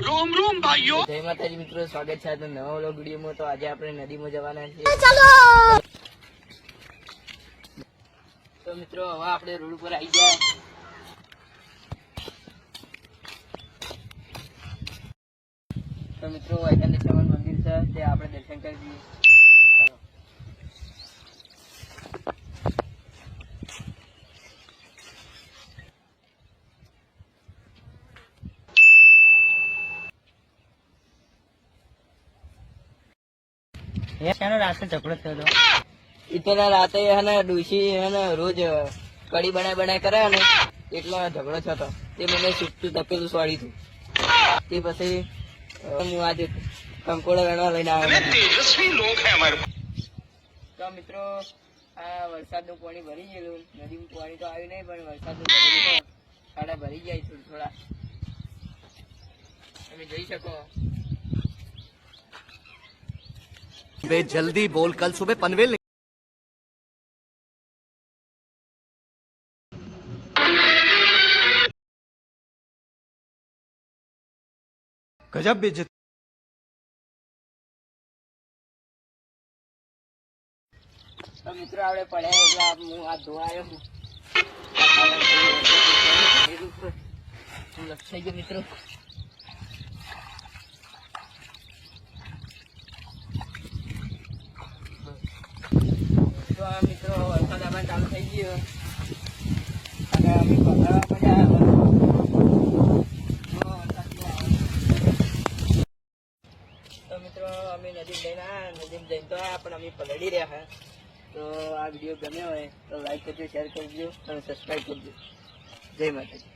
રોમ રોમ ભાઈઓ, જય માતાજી મિત્રો, સ્વાગત છે આજના નવા વ્લોગ વિડીયોમાં। તો આજે આપણે નદીમાં જવાના છીએ। તો મિત્રો હવે આપણે રોડ ઉપર આવી ગયા। તો મિત્રો વૈકલ્પેશ્વર મંદિર છે, તે આપણે દર્શન કરી દઈએ। ચાલો। રાતે ઝઘડો થયો હતો। ઇતના રાતે ડોશી રોજ કઢી બનાય કરે ને એટલો ઝઘડો થયો હતો। તે મને સુખતું તપેલું સ્વાડી હતું। તે પછી હું આજે કંકોડો વેણવા લઈને આવ્યો। તો મિત્રો આ વરસાદનું પાણી ભરી ગયેલું, નદીમાં પાણી તો આવ્યું નહીં, પણ વરસાદનું ભરેલું ખાડા ભરી જાય થોડા તમે જોઈ શકો। बे जल्दी बोल, कल सुबह पनवेल गजब बेइज्जत। તો મિત્રો આપણે પડ્યા એટલે હું આ ધોવાયો હું લક્ષાઈ ગયો મિત્રો। તો આ મિત્રો વરસાદ આમાં ચાલુ થઈ ગયો અને અમે પકડવા પડ્યા। તો મિત્રો અમે નદી જઈને જઈને તો પણ અમે પલળી રહ્યા। તો આ વિડીયો ગમ્યો હોય તો લાઈક કરજો, શેર કરજો અને સબસ્ક્રાઈબ કરજો। જય માતાજી।